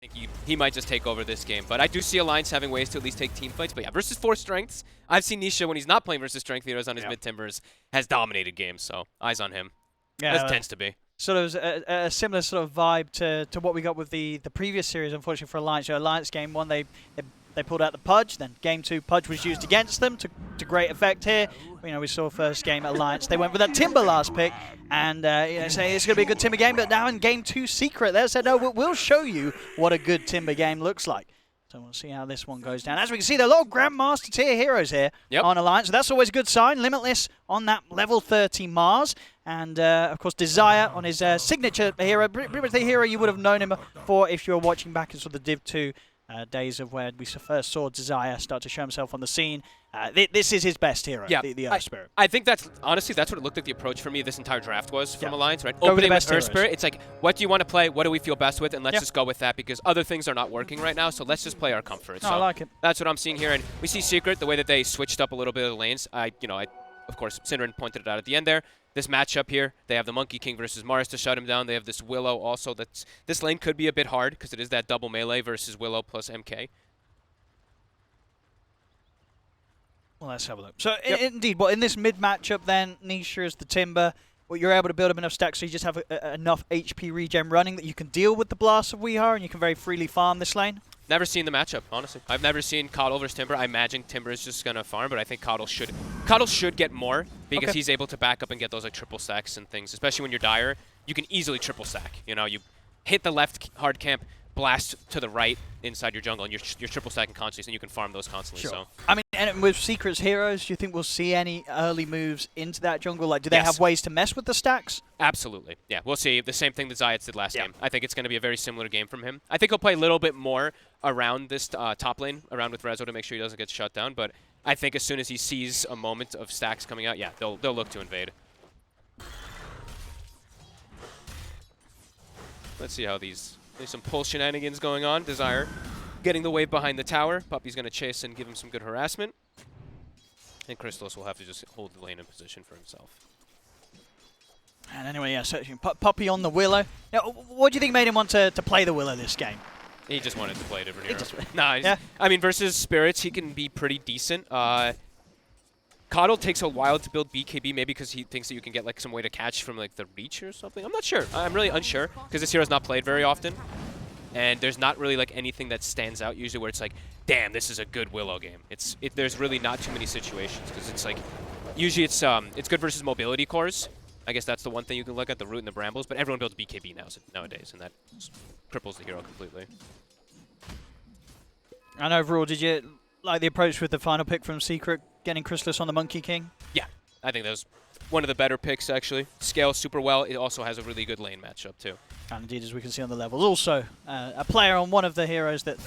think he might just take over this game. But I do see Alliance having ways to at least take team fights. But yeah, versus 4 strengths, I've seen Nisha when he's not playing versus strength heroes on his mid-timbers has dominated games. So eyes on him. Yeah, As tends to be. Sort of a similar sort of vibe to what we got with the previous series, unfortunately for Alliance. Alliance game 1, they pulled out the Pudge, then game 2, Pudge was used against them to great effect here. You know, we saw first game Alliance, they went with that Timber last pick, and you know, say it's going to be a good Timber game, but now in game 2, Secret, they said, no, we'll show you what a good Timber game looks like. So we'll see how this one goes down. As we can see, there are a lot of Grandmaster tier heroes here on Alliance, so that's always a good sign. Limitless on that level 30 Mars. And, of course, Desire on his signature hero, pretty much the hero you would have known him for if you were watching back in sort of the Div 2 days of where we first saw Desire start to show himself on the scene. This is his best hero, the Earth Spirit. I think honestly, that's what it looked like the approach for me this entire draft was from Alliance, right? Go Opening with Earth Spirit, it's like, what do you want to play? What do we feel best with? And let's just go with that because other things are not working right now, so let's just play our comfort. So I like it. That's what I'm seeing here. And we see Secret, the way that they switched up a little bit of the lanes. Of course, Synderen pointed it out at the end there. This matchup here, they have the Monkey King versus Mars to shut him down. They have this Willow also. This lane could be a bit hard because it is that double melee versus Willow plus MK. Well, let's have a look. So, indeed, well, in this mid matchup, then Nisha is the Timber. Well, you're able to build up enough stacks so you just have enough HP regen running that you can deal with the Blast of Weehar and you can very freely farm this lane. Never seen the matchup, honestly. I've never seen Coddle versus Timber. I imagine Timber is just gonna farm, but I think Coddle should get more because he's able to back up and get those like triple stacks and things. Especially when you're Dire, you can easily triple stack. You know, you hit the left hard camp, blast to the right inside your jungle, and you're triple stacking constantly, and you can farm those constantly. Sure. So I mean, and with Secret's heroes, do you think we'll see any early moves into that jungle? Like, do they have ways to mess with the stacks? Absolutely. Yeah, we'll see. The same thing that Zayats did last game. I think it's going to be a very similar game from him. I think he'll play a little bit more around this top lane, around with Rezo to make sure he doesn't get shut down. But I think as soon as he sees a moment of stacks coming out, yeah, they'll look to invade. Let's see how there's some pull shenanigans going on. Desire getting the wave behind the tower. Puppy's going to chase and give him some good harassment. And Crystallis will have to just hold the lane in position for himself. And anyway, yeah, searching Puppy on the Willow. Now, what do you think made him want to play the Willow this game? He just wanted to play a different hero. I mean, versus Spirits, he can be pretty decent. Coddle takes a while to build BKB, maybe because he thinks that you can get like some way to catch from like the reach or something. I'm not sure. I'm really unsure because this hero's not played very often. And there's not really like anything that stands out usually where it's like, damn, this is a good Willow game. There's really not too many situations because it's like, usually it's good versus mobility cores. I guess that's the one thing you can look at, the root and the brambles, but everyone builds BKB nowadays, and that cripples the hero completely. And overall, did you like the approach with the final pick from Secret, getting Crystallis on the Monkey King? Yeah, I think that was one of the better picks, actually. Scales super well. It also has a really good lane matchup, too. And indeed, as we can see on the levels, also a player on one of the heroes that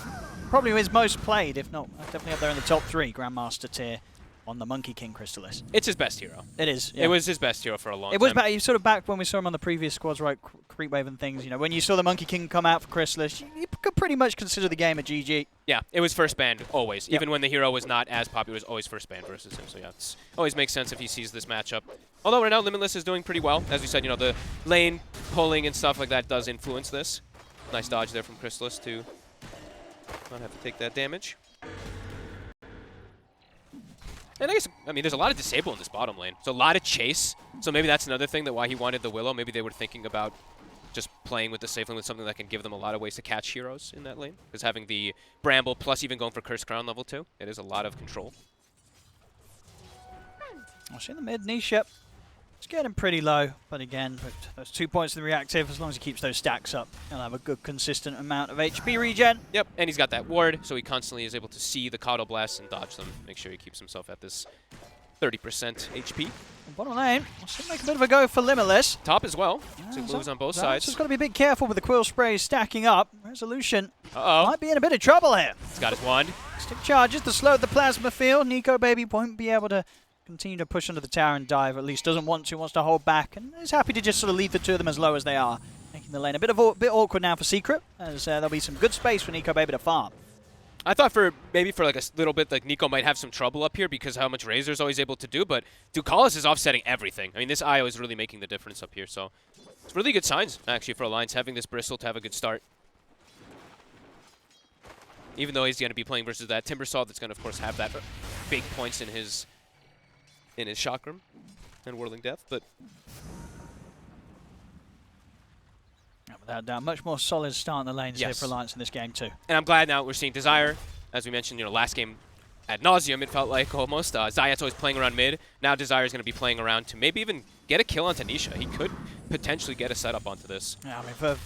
probably is most played, if not definitely up there in the top 3, Grandmaster tier on the Monkey King Crystallis. It's his best hero. It is. Yeah. It was his best hero for a long time. It was back, sort of back when we saw him on the previous squads, right? Creep Wave and things. You know, when you saw the Monkey King come out for Crystallis, you could pretty much consider the game a GG. Yeah, it was first banned always. Even when the hero was not as popular, it was always first banned versus him. So yeah, it always makes sense if he sees this matchup. Although right now Limitless is doing pretty well. As we said, you know, the lane pulling and stuff like that does influence this. Nice dodge there from Crystallis to not have to take that damage. And I guess, I mean, there's a lot of disable in this bottom lane. So a lot of chase. So maybe that's another thing that why he wanted the Willow. Maybe they were thinking about just playing with the safe lane with something that can give them a lot of ways to catch heroes in that lane. Because having the Bramble plus even going for Curse Crown level 2, it is a lot of control. I'll see in the mid niche, yep. It's getting pretty low, but again, with those 2 points in the reactive, as long as he keeps those stacks up, he'll have a good consistent amount of HP regen. Yep, and he's got that ward, so he constantly is able to see the Coddle Blasts and dodge them. Make sure he keeps himself at this 30% HP. Bottom lane, let's make a bit of a go for Limitless. Top as well. So he moves on both sides. Just got to be a bit careful with the Quill Sprays stacking up. Resolution might be in a bit of trouble here. He's got his wand. Stick charges to slow the plasma field. Nico Baby won't be able to continue to push under the tower and dive, at least doesn't want to, wants to hold back, and is happy to just sort of leave the two of them as low as they are, making the lane a bit awkward now for Secret, as there'll be some good space for Nico Baby to farm. I thought maybe for like a little bit, like Nico might have some trouble up here because how much Razor's always able to do, but Ducalis is offsetting everything. I mean, this IO is really making the difference up here, so it's really good signs, actually, for Alliance, having this Bristle to have a good start. even though he's going to be playing versus that Timbersaw that's going to, of course, have that big points in his chakram and Whirling Death. But without doubt, much more solid start in the lanes here for Alliance in this game too. And I'm glad now we're seeing Desire, as we mentioned, last game ad nauseum, it felt like almost. Zayat's always playing around mid. Now Desire is going to be playing around to maybe even get a kill onto Nisha. He could potentially get a setup onto this. Yeah, I mean, for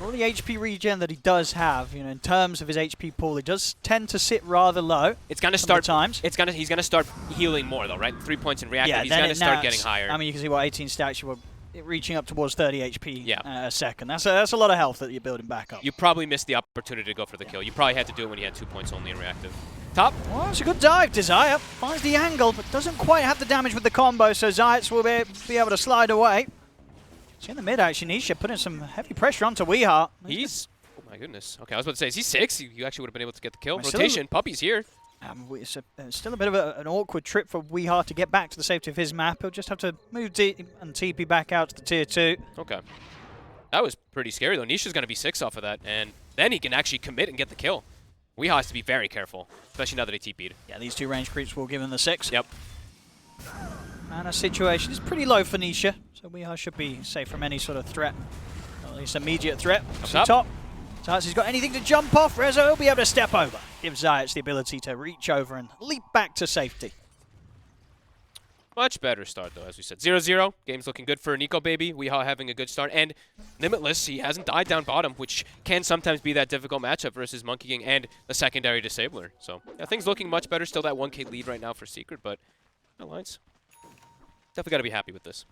all the HP regen that he does have, in terms of his HP pool, he does tend to sit rather low. It's going to start times. He's going to start healing more though, right? 3 points in reactive. He's going to start getting higher. I mean, you can see 18 stacks. You were reaching up towards 30 HP a second. That's a lot of health that you're building back up. You probably missed the opportunity to go for the kill. You probably had to do it when you had 2 points only in reactive. Top. Well, it's a good dive. Desire finds the angle, but doesn't quite have the damage with the combo, so Zayats will be able to slide away. See in the mid, actually, Nisha putting some heavy pressure onto Weeha. He's... Oh, my goodness. Okay, I was about to say, is he 6? You actually would have been able to get the kill. Rotation. Puppy's here. It's still a bit of an awkward trip for Weeha to get back to the safety of his map. He'll just have to move deep and TP back out to the tier 2. Okay. That was pretty scary, though. Nisha's going to be 6 off of that, and then he can actually commit and get the kill. Weeha has to be very careful, especially now that he TP'd. Yeah, these 2 range creeps will give him the 6. Yep. Mana situation is pretty low for Nisha, so Weeha should be safe from any sort of threat, or at least immediate threat. Up top. Zayats has got anything to jump off. Rezo will be able to step over. Gives Zayats the ability to reach over and leap back to safety. Much better start, though, as we said. 0-0. Game's looking good for Nico Baby. Weeha having a good start. And Limitless, he hasn't died down bottom, which can sometimes be that difficult matchup versus Monkey King and the secondary disabler. So, yeah, things looking much better. Still that 1K lead right now for Secret, but Alliance definitely got to be happy with this.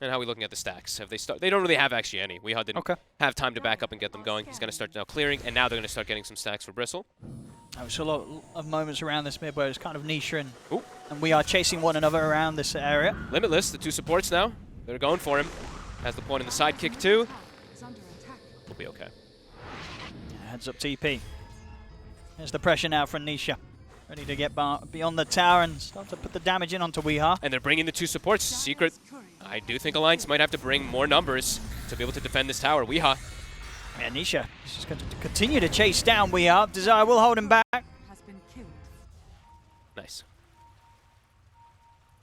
And how are we looking at the stacks? Have they start? They don't really have actually any. Weeha didn't have time to back up and get them going. He's going to start now clearing, and now they're going to start getting some stacks for Bristle. We saw a lot of moments around this mid where it's kind of Nisha and we are chasing one another around this area. Limitless, the 2 supports now. They're going for him. Has the point in the sidekick too. We'll be okay. Yeah, heads up TP. There's the pressure now from Nisha. Ready to get beyond the tower and start to put the damage in onto Weeha. And they're bringing the 2 supports. Secret, I do think Alliance might have to bring more numbers to be able to defend this tower. Weeha. Yeah, Nisha is just going to continue to chase down Weeha. Desire will hold him back. Nice.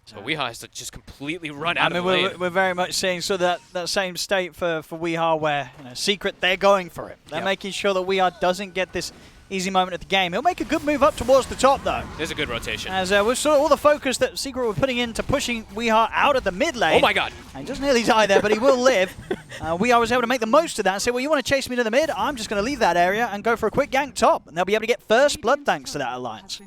So Weeha has to just completely run out of the lane. We're very much seeing that same state for Weeha where, Secret, they're going for it. They're making sure that Weeha doesn't get this easy moment of the game. He'll make a good move up towards the top, though. There's a good rotation. As we saw all the focus that Secret were putting into pushing Weeha out of the mid lane. Oh my god. And he doesn't nearly die there, but he will live. Weeha was able to make the most of that and say, well, you want to chase me to the mid? I'm just going to leave that area and go for a quick gank top. And they'll be able to get first blood thanks to that alliance.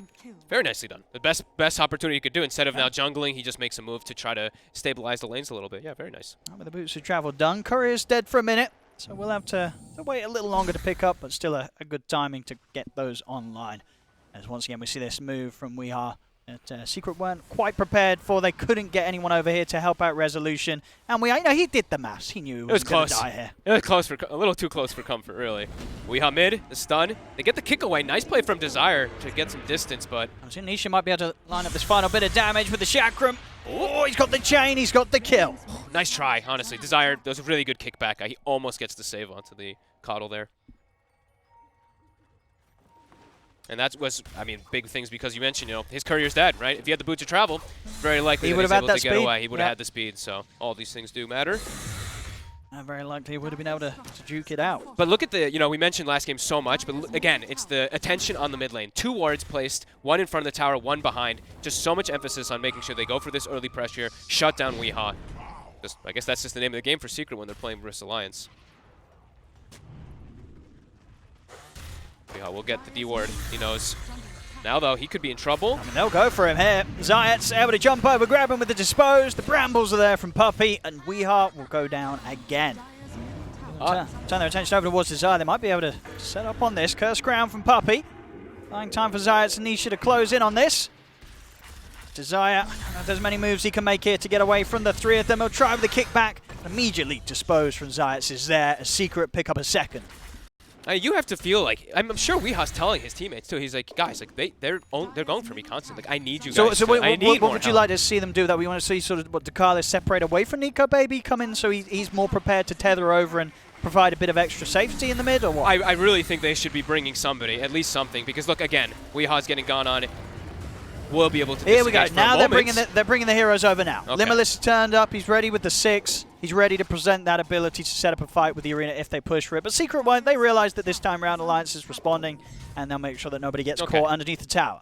Very nicely done. The best opportunity you could do. Instead of now jungling, he just makes a move to try to stabilize the lanes a little bit. Yeah, very nice. With the boots of travel done, Courier's dead for a minute. So we'll have to wait a little longer to pick up, but still a good timing to get those online. As once again we see this move from Weeha that Secret weren't quite prepared for. They couldn't get anyone over here to help out Resolution. And Weeha, he did the maths. He knew he was going to die here. It was close a little too close for comfort, really. Weeha mid, the stun. They get the kick away. Nice play from Desire to get some distance, but... I was Nisha might be able to line up this final bit of damage with the chakram. Oh, he's got the chain. He's got the kill. Nice try, honestly. Desire does a really good kickback. He almost gets the save onto the Coddle there. And that was, I mean, big things because you mentioned, his courier's dead, right? If he had the boots of travel, very likely he would have had that get speed. away. He would have had the speed, so all these things do matter. And very likely he would have been able to juke it out. But look at the, we mentioned last game so much, but again, it's the attention on the mid lane. 2 wards placed, 1 in front of the tower, 1 behind. Just so much emphasis on making sure they go for this early pressure, shut down Weeha. I guess that's just the name of the game for Secret when they're playing versus Alliance. Weeha will get the D ward, he knows. Now, though, he could be in trouble. I mean, they'll go for him here. Zayat's able to jump over, grab him with the Dispose. The Brambles are there from Puppy, and Weeha will go down again. Turn their attention over towards Desire. They might be able to set up on this. Curse Crown from Puppy. Buying time for Zayat's and Nisha to close in on this. Desire, I don't know if there's many moves he can make here to get away from the 3 of them. He'll try with the kickback. Immediately Dispose from Zayat's is there. A Secret pick up a second. You have to feel like, I'm sure Weeha's telling his teammates too. He's like, guys, like they're going for me constantly. Like, I need you guys. So what would you like to see them do? That we want to see sort of what Dakar separate away from Nico Baby come in, so he's more prepared to tether over and provide a bit of extra safety in the mid, or what? I really think they should be bringing somebody, at least something, because look, again, Weeha's getting gone on. We'll be able to Here we go. disengage for Now a they're bringing the heroes over now. Okay. Limitless has turned up. He's ready with the 6. He's ready to present that ability to set up a fight with the Arena if they push for it. But Secret won't. They realize that this time around Alliance is responding, and they'll make sure that nobody gets caught underneath the tower.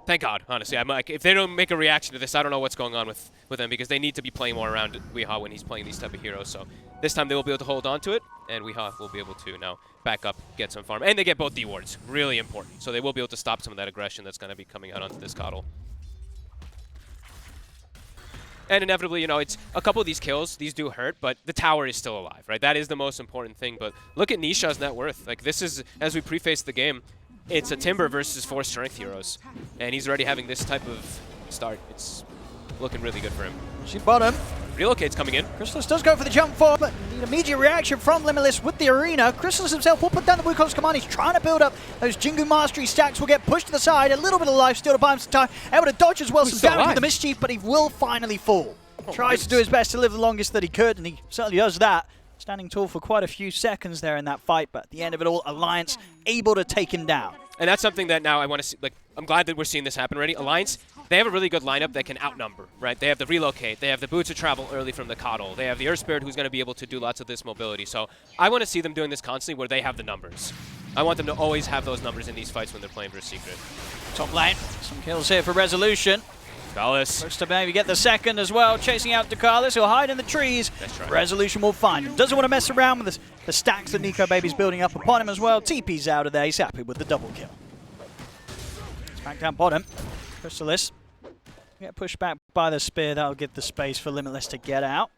Thank God, honestly. I'm like, if they don't make a reaction to this, I don't know what's going on with them, because they need to be playing more around Weeha when he's playing these type of heroes. So this time they will be able to hold on to it, and Weeha will be able to now back up, get some farm. And they get both D wards. Really important. So they will be able to stop some of that aggression that's going to be coming out onto this Coddle. And inevitably, you know, it's a couple of these kills, these do hurt, but the tower is still alive, right? That is the most important thing. But look at Nisha's net worth. Like, this is, as we preface the game, it's a Timber versus 4 strength heroes. And he's already having this type of start. It's looking really good for him. She bottom. Relocate's coming in. Crystallis does go for the jump forward, but need immediate reaction from Limitless with the Arena. Crystallis himself will put down the Wukong's command. He's trying to build up those Jingu Mastery stacks. Will get pushed to the side. A little bit of life still to buy him some time. Able to dodge as well. Some damage with the Mischief, but he will finally fall. Tries to do his best to live the longest that he could, and he certainly does that. Standing tall for quite a few seconds there in that fight, but at the end of it all, Alliance able to take him down. And that's something that now I want to see. Like, I'm glad that we're seeing this happen already. Alliance, they have a really good lineup that can outnumber, right? They have the Relocate, they have the Boots of Travel early from the Coddle, they have the Earth Spirit who's going to be able to do lots of this mobility. So I want to see them doing this constantly where they have the numbers. I want them to always have those numbers in these fights when they're playing versus Secret. Top lane, some kills here for Resolution. Dallas. Looks to maybe get the second as well, chasing out Ducalis, who'll hide in the trees. Resolution will find him. Doesn't want to mess around with the stacks that Nico Baby's building up upon him as well. TP's out of there. He's happy with the double kill. Back down bottom. Crystallis get pushed back by the spear. That'll give the space for Limitless to get out.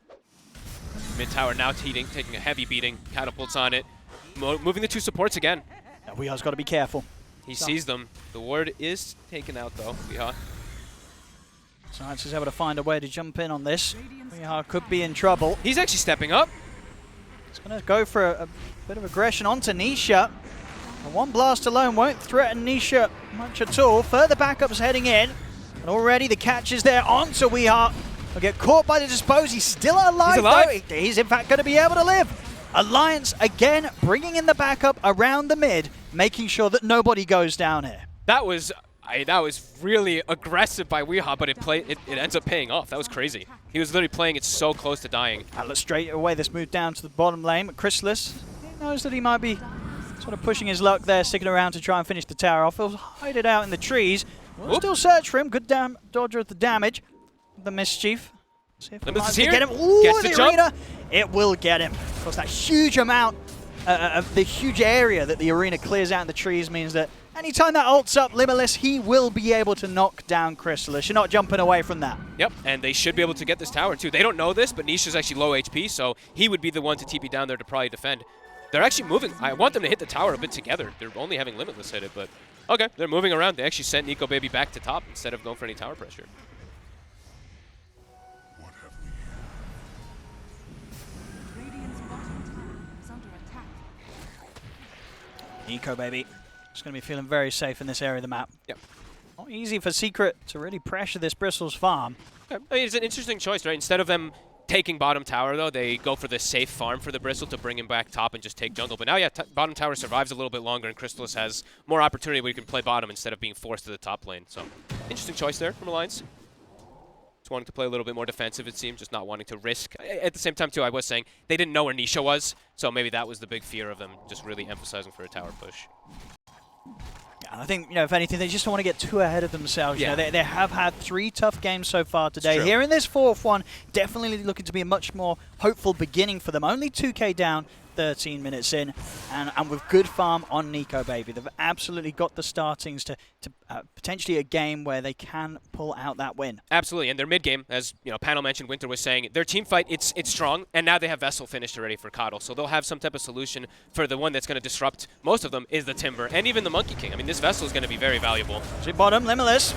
Mid tower now taking a heavy beating. Catapults on it. Moving the 2 supports again. Now Weeha's got to be careful. He sees them. The ward is taken out though. Weeha. Science is able to find a way to jump in on this. Weeha could be in trouble. He's actually stepping up. He's going to go for a bit of aggression onto Nisha. And one blast alone won't threaten Nisha much at all. Further backups heading in. And already the catch is there onto Weeha. He'll get caught by the Dispose. He's still alive, He's alive. though. He's in fact going to be able to live. Alliance again bringing in the backup around the mid, making sure that nobody goes down here. That was really aggressive by Weeha, but it ends up paying off. That was crazy. He was literally playing it so close to dying. Atlas straight away, this move down to the bottom lane. But Crystallis, he knows that he might be sort of pushing his luck there, sticking around to try and finish the tower off. He'll hide it out in the trees. We'll still search for him. Good dodger of the damage. The Mischief. See if we might get him. Ooh, gets the jump. Arena. It will get him. Of course, that huge amount of the huge area that the Arena clears out in the trees means that anytime that ults up Limitless, he will be able to knock down Crystallis. You're not jumping away from that. Yep, and they should be able to get this tower too. They don't know this, but Nisha's actually low HP, so he would be the one to TP down there to probably defend. They're actually moving. I want them to hit the tower a bit together. They're only having Limitless hit it, but okay, they're moving around. They actually sent Nico Baby back to top instead of going for any tower pressure. Nico Baby is going to be feeling very safe in this area of the map. Yep. Not easy for Secret to really pressure this Bristles farm. Okay. I mean, it's an interesting choice, right? Instead of them taking bottom tower, though, they go for the safe farm for the Bristle to bring him back top and just take jungle. But now, yeah, bottom tower survives a little bit longer, and Crystallis has more opportunity where you can play bottom instead of being forced to the top lane. So, interesting choice there from Alliance. Just wanting to play a little bit more defensive, it seemed, just not wanting to risk. At the same time, too, I was saying they didn't know where Nisha was, so maybe that was the big fear of them, just really emphasizing for a tower push. And I think, you know, if anything, they just don't want to get too ahead of themselves. Yeah. You know, they have had 3 tough games so far today. Here in this 4th one, definitely looking to be a much more hopeful beginning for them. Only 2k down, 13 minutes in, and with good farm on Nico Baby. They've absolutely got the startings to potentially a game where they can pull out that win. Absolutely, and their mid game, as you know, panel mentioned, Winter was saying, their team fight, it's strong, and now they have Vessel finished already for Coddle, so they'll have some type of solution for the one that's going to disrupt most of them is the Timber, and even the Monkey King. I mean, this Vessel is going to be very valuable. See bottom, Limitless.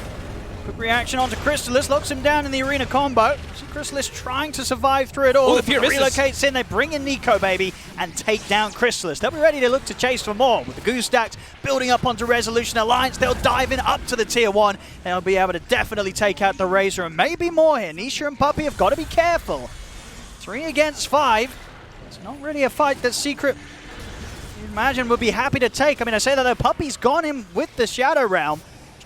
Quick reaction onto Crystallis, locks him down in the Arena combo. See Crystallis trying to survive through it all. Oh, the fear relocates in, they bring in Nico Baby and take down Crystallis. They'll be ready to look to chase for more. With the goose stacks building up onto Resolution Alliance, they'll dive in up to the tier 1. They'll be able to definitely take out the Razor and maybe more here. Nisha and Puppey have got to be careful. 3 against 5. It's not really a fight that Secret, you imagine, would be happy to take. I mean, I say that though, Puppey's gone in with the Shadow Realm.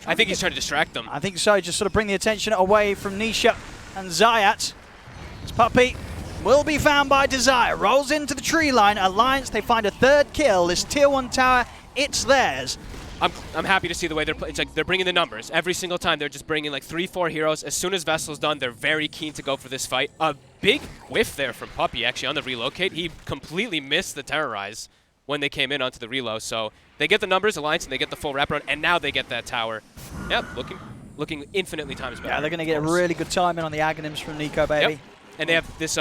I think he's trying to distract them. I think so, just sort of bring the attention away from Nisha and Zayat. This Puppey will be found by Desire. Rolls into the tree line. Alliance, they find a third kill. This tier 1 tower, it's theirs. I'm happy to see the way they're it's like they're bringing the numbers. Every single time they're just bringing like 3-4 heroes. As soon as Vessel's done, they're very keen to go for this fight. A big whiff there from Puppey actually on the relocate. He completely missed the terrorize when they came in onto the reload. So they get the numbers, Alliance, and they get the full wraparound, and now they get that tower. Yep, looking infinitely times better. Yeah, they're going to get really good timing on the Aghanims from Nico, baby. Yep. And they have this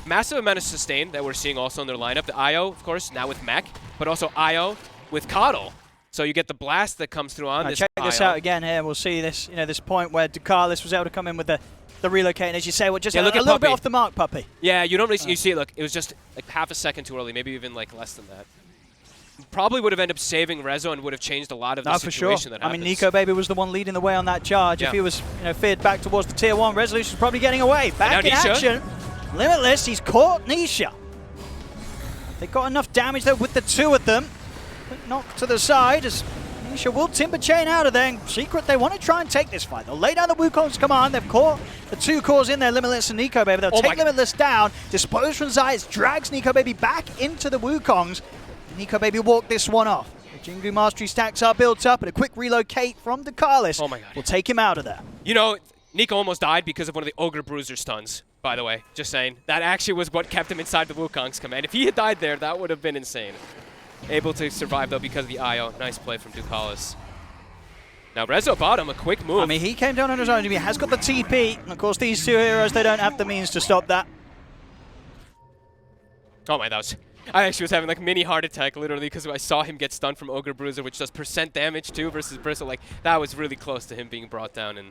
massive amount of sustain that we're seeing also in their lineup. The IO, of course, now with Mech, but also IO with Coddle. So you get the blast that comes through on this check this out again here. We'll see this, this point where Ducalis was able to come in with the relocate, and as you say, just a little bit off the mark, Puppey. Yeah, you don't really you see it. Look, it was just like half a second too early, maybe even like less than that. Probably would have ended up saving Rezo and would have changed a lot of the situation that happens. I mean, Nico baby was the one leading the way on that charge. Yeah. If he was, feared back towards the tier 1, Resolution's probably getting away. Back in action. Limitless, he's caught Nisha. They got enough damage though with the two of them. Quick knock to the side as Nisha will timber chain out of there. And Secret, they want to try and take this fight. They'll lay down the Wukong's command. They've caught the two cores in there, Limitless and Nico baby. They'll take Limitless down. Dispose from Zayas, drags Nico baby back into the Wukongs. Nico baby walked this one off. The Jingu Mastery stacks are built up, and a quick relocate from Ducalis will take him out of there. Nico almost died because of one of the Ogre Bruiser stuns, by the way. Just saying. That actually was what kept him inside the Wukong's command. If he had died there, that would have been insane. Able to survive, though, because of the IO. Nice play from Ducalis. Now, Rezo bottom, a quick move. I mean, he came down on his own. He has got the TP. And, of course, these two heroes, they don't have the means to stop that. Oh, my, that was... I actually was having like mini heart attack literally because I saw him get stunned from Ogre Bruiser, which does % damage too versus Bristle. Like that was really close to him being brought down, and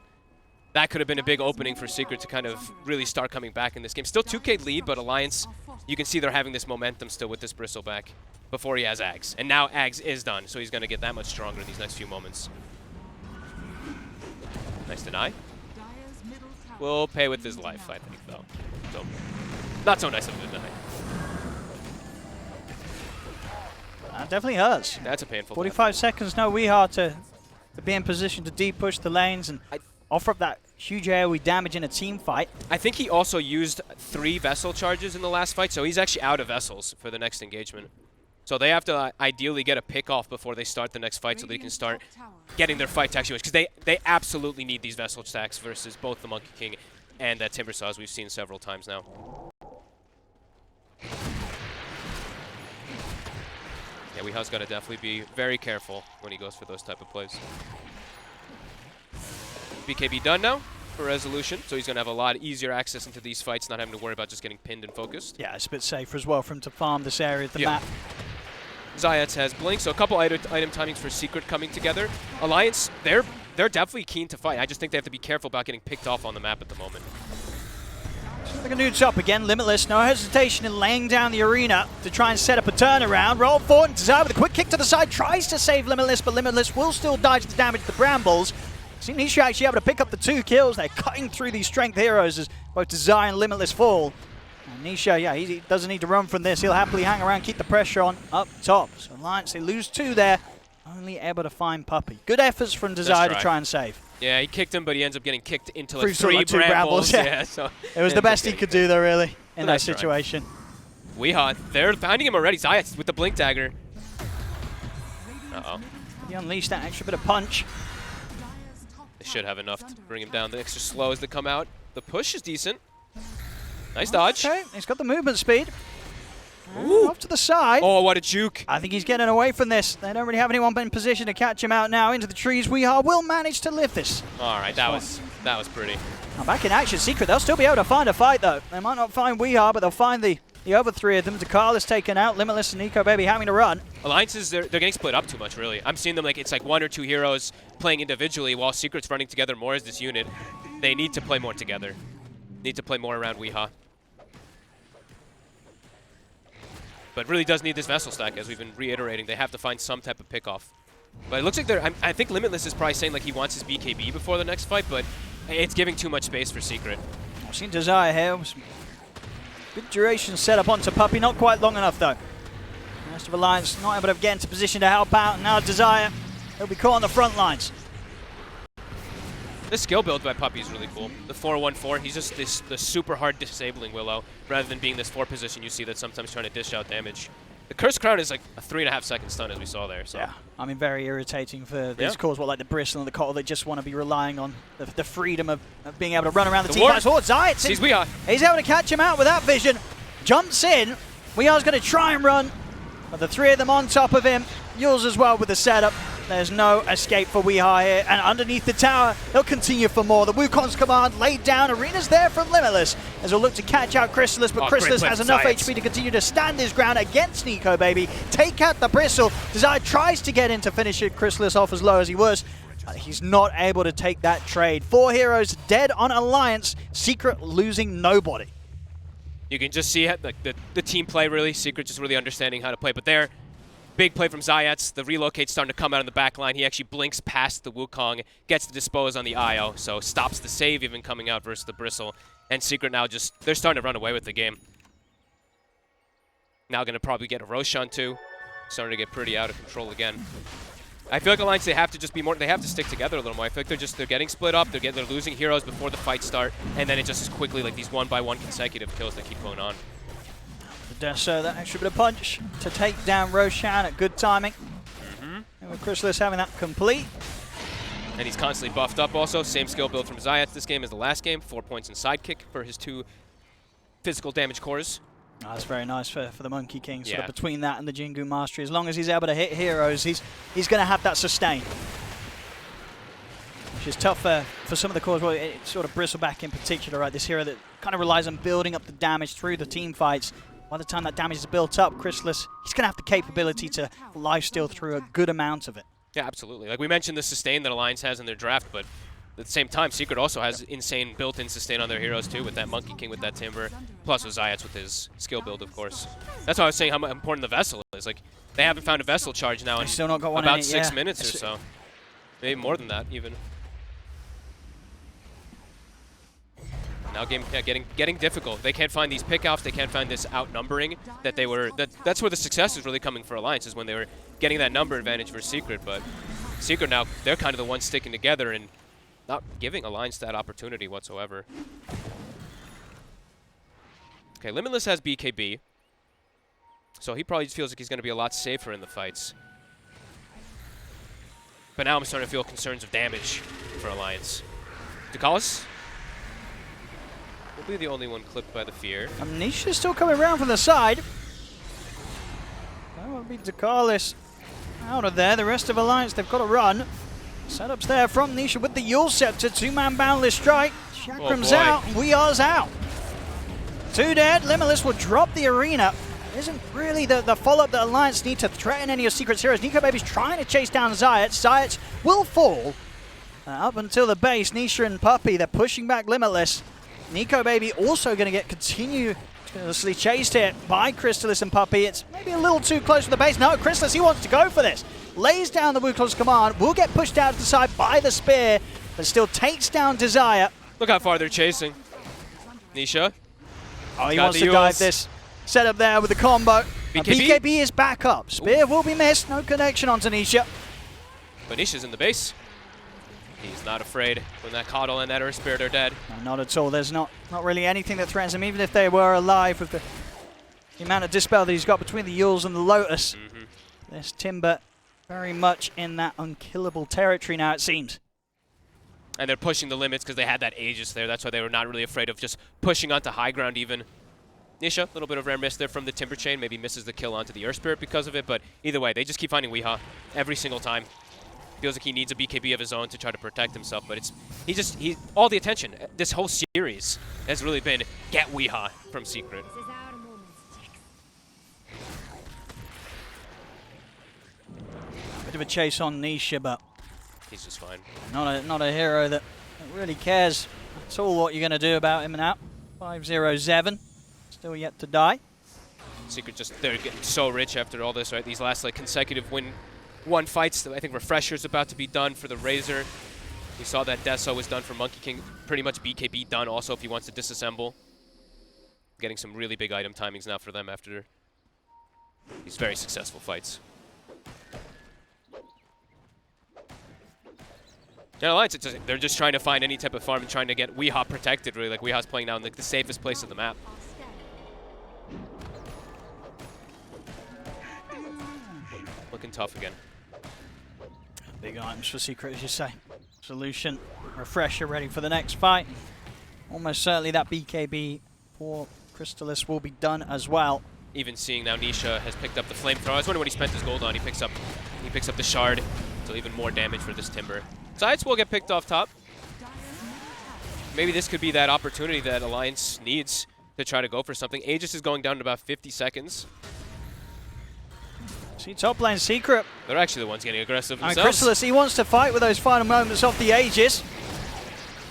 that could have been a big opening for Secret to kind of really start coming back in this game. Still 2K lead, but Alliance, you can see they're having this momentum still with this Bristle back before he has Ags. And now Ags is done, so he's going to get that much stronger in these next few moments. Nice deny. Will pay with his life, I think, though. So, not so nice of a deny. That definitely hurts. That's a painful 45 seconds, no Weehaw to be in position to deep push the lanes and offer up that huge AoE damage in a team fight. I think he also used 3 Vessel charges in the last fight, so he's actually out of Vessels for the next engagement. So they have to ideally get a pick off before they start the next fight so they can start getting their fight to actually win. Because they absolutely need these Vessel stacks versus both the Monkey King and that Timbersaw, as we've seen several times now. Yeah, Weehaw's got to definitely be very careful when he goes for those type of plays. BKB done now for Resolution, so he's going to have a lot easier access into these fights, not having to worry about just getting pinned and focused. Yeah, it's a bit safer as well for him to farm this area of the map. Zayats has Blink, so a couple item timings for Secret coming together. Alliance, they're definitely keen to fight. I just think they have to be careful about getting picked off on the map at the moment. They're going to do up again. Limitless, no hesitation in laying down the arena to try and set up a turnaround. Roll forward, and Desire with a quick kick to the side tries to save Limitless, but Limitless will still die to the damage of the Brambles. See Nisha actually able to pick up the 2 kills. They're cutting through these strength heroes as both Desire and Limitless fall. And Nisha, yeah, he doesn't need to run from this. He'll happily hang around, keep the pressure on up top. So Alliance, they lose 2 there. Only able to find Puppey. Good efforts from Desire to try and save. Yeah, he kicked him, but he ends up getting kicked into like 3 brambles. Yeah, so it was the best he could do, though, really, in that situation. Weehaw, they're finding him already. Zayas with the Blink Dagger. Uh-oh. He unleashed that extra bit of punch. They should have enough to bring him down. The extra slow as they come out. The push is decent. Nice dodge. Okay, he's got the movement speed. Off to the side. Oh, what a juke. I think he's getting away from this. They don't really have anyone in position to catch him out now into the trees. Weehaw will manage to lift this. All right, that was pretty. Now back in action. Secret, they'll still be able to find a fight, though. They might not find Weehaw, but they'll find the other 3 of them. Ducalis taken out. Limitless and Nico baby having to run. Alliances, they're getting split up too much, really. I'm seeing them like it's like 1 or 2 heroes playing individually while Secret's running together more as this unit. They need to play more together. Need to play more around Weehaw. But really does need this Vessel stack, as we've been reiterating. They have to find some type of pickoff. But it looks like I think Limitless is probably saying like he wants his BKB before the next fight, but it's giving too much space for Secret. I've seen Desire here. Good duration set up onto Puppey, not quite long enough though. The rest of Alliance not able to get into position to help out, and now Desire, he'll be caught on the front lines. This skill build by Puppey is really cool. The 4-1-4, he's just the super hard disabling Willow, rather than being this 4 position you see that's sometimes trying to dish out damage. The Curse Crown is like a 3.5 second stun, as we saw there. So. Yeah, I mean, very irritating for these cores, like the Bristle and the Cottle, that just want to be relying on the freedom of being able to run around the team. Oh, Zayat! Sees Weehaw. He's able to catch him out with that vision. Jumps in. Weeha's going to try and run, but the 3 of them on top of him. Yules as well with the setup. There's no escape for Weehaw here, and underneath the tower, they'll continue for more. The Wukong's command laid down. Arena's there from Limitless as he'll look to catch out Chrysalis, but Chrysalis has enough HP to continue to stand his ground against Nico, baby. Take out the Bristle. Desire tries to get in to finish it. Chrysalis off as low as he was. He's not able to take that trade. 4 heroes dead on Alliance. Secret losing nobody. You can just see like the team play really. Secret just really understanding how to play, but there. Big play from Zayat. The relocate's starting to come out on the back line. He actually blinks past the Wukong, gets the dispose on the IO, so stops the save even coming out versus the Bristle. And Secret now they're starting to run away with the game. Now going to probably get a Roshan too. Starting to get pretty out of control again. I feel like Alliance, they have to just be more, they have to stick together a little more. I feel like they're getting split up, they're losing heroes before the fight start, and then it just is quickly like these 1-by-1 consecutive kills that keep going on. So that extra bit of punch to take down Roshan at good timing. And with Chrysalis having that complete. And he's constantly buffed up also. Same skill build from Zayat this game as the last game. 4 points in sidekick for his 2 physical damage cores. Oh, that's very nice for the Monkey King. Sort of between that and the Jingu Mastery. As long as he's able to hit heroes, he's going to have that sustain. Which is tough for some of the cores. Well, it sort of Bristleback in particular, right? This hero that kind of relies on building up the damage through the team fights. By the time that damage is built up, Chrysalis, he's going to have the capability to lifesteal through a good amount of it. Yeah, absolutely. Like we mentioned the sustain that Alliance has in their draft, but at the same time, Secret also has insane built-in sustain on their heroes too, with that Monkey King, with that Timber, plus with Zayat with his skill build, of course. That's why I was saying how important the Vessel is. Like, they haven't found a Vessel charge now in still not got one about in it, 6 minutes or so. Maybe more than that, even. Now getting difficult. They can't find these pick-offs. They can't find this outnumbering that they were. That's where the success is really coming for Alliance, is when they were getting that number advantage for Secret. But Secret now, they're kind of the ones sticking together and not giving Alliance that opportunity whatsoever. Okay, Limitless has BKB, so he probably just feels like he's going to be a lot safer in the fights. But now I'm starting to feel concerns of damage for Alliance. Ducalis will be the only one clipped by the fear. Nisha's still coming around from the side. That will be Ducalis out of there. The rest of Alliance, they've got to run. Setups there from Nisha with the Yule Scepter. 2-man boundless strike. Chakram's out. Weeha's out. 2 dead. Limitless will drop the arena. Isn't really the follow-up that Alliance need to threaten any of Secret's heroes. Nico Baby's trying to chase down Zayat. Zayat will fall. Up until the base, Nisha and Puppey, they're pushing back Limitless. Nico Baby also going to get continuously chased here by Chrysalis and Puppey. It's maybe a little too close to the base. No, Chrysalis, he wants to go for this. Lays down the Wukong's command. Will get pushed out to the side by the spear, but still takes down Desire. Look how far they're chasing. Nisha. Oh, he wants to dive this. Set up there with the combo. BKB is back up. Spear will be missed. No connection onto Nisha. But Nisha's in the base. He's not afraid when that Coddle and that Earth Spirit are dead. No, not at all. There's not really anything that threatens him, even if they were alive, with the amount of dispel that he's got between the Yules and the Lotus. This Timber very much in that unkillable territory now, it seems. And they're pushing the limits because they had that Aegis there. That's why they were not really afraid of just pushing onto high ground even. Nisha, a little bit of rare miss there from the Timber Chain. Maybe misses the kill onto the Earth Spirit because of it, but either way, they just keep finding Weehaw every single time. Feels like he needs a BKB of his own to try to protect himself, but he all the attention this whole series has really been get Weehaw from Secret. Bit of a chase on Nisha, but he's just fine. Not a hero that really cares at all what you're going to do about him now. 5-0-7, still yet to die. Secret they're getting so rich after all this, right? These last consecutive one fights. I think Refresher's about to be done for the Razor. We saw that Deso was done for Monkey King. Pretty much BKB done also if he wants to disassemble. getting some really big item timings now for them after these very successful fights. Yeah, Alliance, they're just trying to find any type of farm and trying to get Weehaw protected, really. Like, Weehaw's playing now in like, the safest place on the map. Looking tough again. Big items for Secret, as you say. Solution, Refresher ready for the next fight. Almost certainly that BKB for Crystallis will be done as well. Even seeing now Nisha has picked up the flamethrower. I was wondering what he spent his gold on. He picks up the shard, so even more damage for this Timber. Sides will get picked off top. Maybe this could be that opportunity that Alliance needs to try to go for something. Aegis is going down to about 50 seconds. See top lane Secret. They're actually the ones getting aggressive themselves. I mean, Crystallis, he wants to fight with those final moments of the Aegis.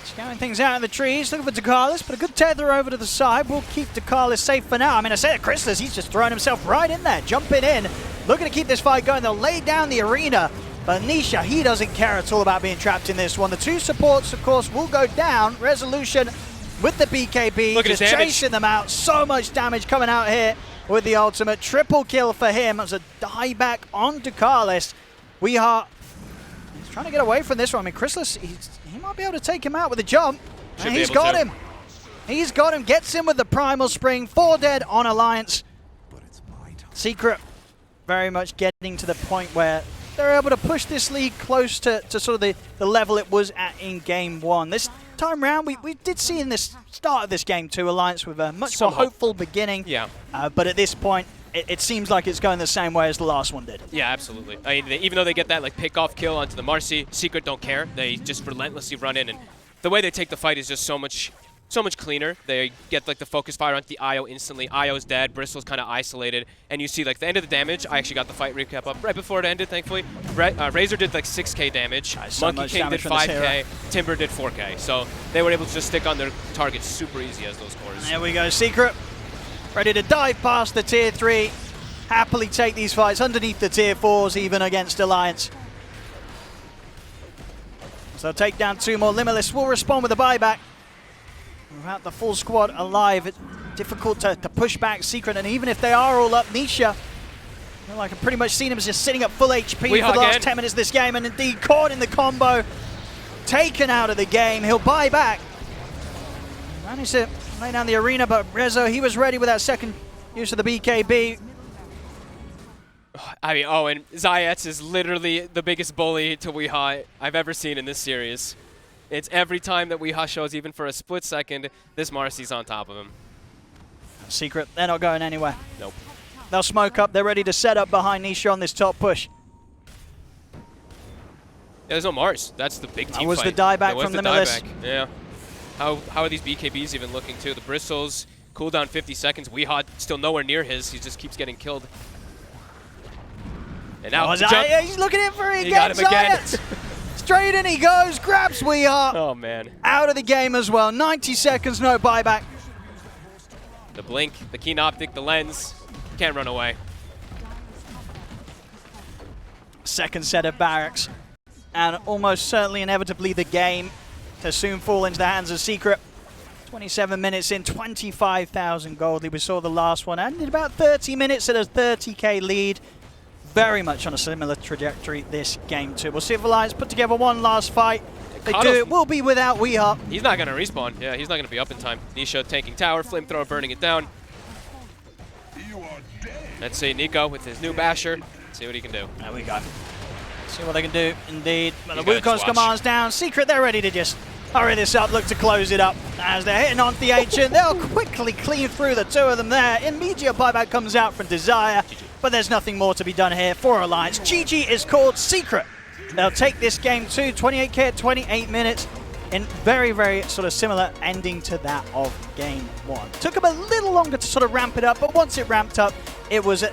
Scouting things out in the trees, looking for Dakalis, but a good tether over to the side will keep Dakalis safe for now. I mean, I say that Crystallis, he's just throwing himself right in there, jumping in, looking to keep this fight going. They'll lay down the arena, but Nisha, he doesn't care at all about being trapped in this one. The two supports, of course, will go down. Resolution with the BKB, just chasing them out. So much damage coming out here with the ultimate. Triple kill for him as a dieback on Dakalis. Weehaw, he's trying to get away from this one. I mean, Crystallis, he might be able to take him out with a jump. And he's got him. He's got him. Gets him with the Primal Spring. 4 dead on Alliance. Secret very much getting to the point where they're able to push this league close to sort of the level it was at in Game 1. This time round, we did see in this start of this Game 2 Alliance with a much more hopeful beginning. Yeah. But at this point, it seems like it's going the same way as the last one did. Yeah, absolutely. I mean, even though they get that like pick-off kill onto the Marcy, Secret don't care. They just relentlessly run in, and the way they take the fight is just so much cleaner. They get like the focus fire onto the IO instantly. IO's dead, Bristol's kind of isolated, and you see like the end of the damage. I actually got the fight recap up right before it ended, thankfully. Razor did like 6k damage, Monkey King did 5k, Timber did 4k. So they were able to just stick on their targets super easy as those cores. There we go, Secret. Ready to dive past the tier 3. Happily take these fights underneath the tier 4s, even against Alliance. So take down 2 more. Limitless will respond with a buyback. Without the full squad alive, it's difficult to push back Secret, and even if they are all up, Nisha, I can pretty much see him as just sitting at full HP for the last 10 minutes of this game, and indeed caught in the combo, taken out of the game. He'll buy back. Managed to lay down the arena, but Rezo, he was ready with that second use of the BKB. I mean, oh, and Zayet's is literally the biggest bully to Weehaw I've ever seen in this series. It's every time that Weehaw shows, even for a split second, this Marcy's on top of him. Secret, they're not going anywhere. Nope. They'll smoke up. They're ready to set up behind Nisha on this top push. Yeah, there's no Mars. That's the big team fight. That was the dieback from Limitless. Yeah. How are these BKBs even looking, too? The Bristles, cooldown 50 seconds. Weehaw still nowhere near his. He just keeps getting killed. And now he's looking in for it again. He got him again. Straight in he goes, grabs Weehaw. Oh, man. Out of the game as well. 90 seconds, no buyback. The blink, the keen optic, the lens. Can't run away. Second set of barracks. And almost certainly inevitably the game to soon fall into the hands of Secret. 27 minutes in, 25,000 gold. We saw the last one. And in about 30 minutes at a 30k lead. Very much on a similar trajectory this game too. We'll see if Alliance put together one last fight. They do, it will be without Weehaw. He's not going to respawn. Yeah, he's not going to be up in time. Nisha taking tower, flamethrower burning it down. Let's see Nico with his new basher. See what he can do. There we go. See what they can do, indeed. But the Wukong's commands down. Secret, they're ready to just hurry this up, look to close it up. As they're hitting onto the Ancient, they'll quickly clean through the 2 of them there. Immediate buyback comes out from Desire, but there's nothing more to be done here for Alliance. GG is called. Secret. They'll take this game too. 28k at 28 minutes. In very, very sort of similar ending to that of Game 1. Took them a little longer to sort of ramp it up, but once it ramped up, it was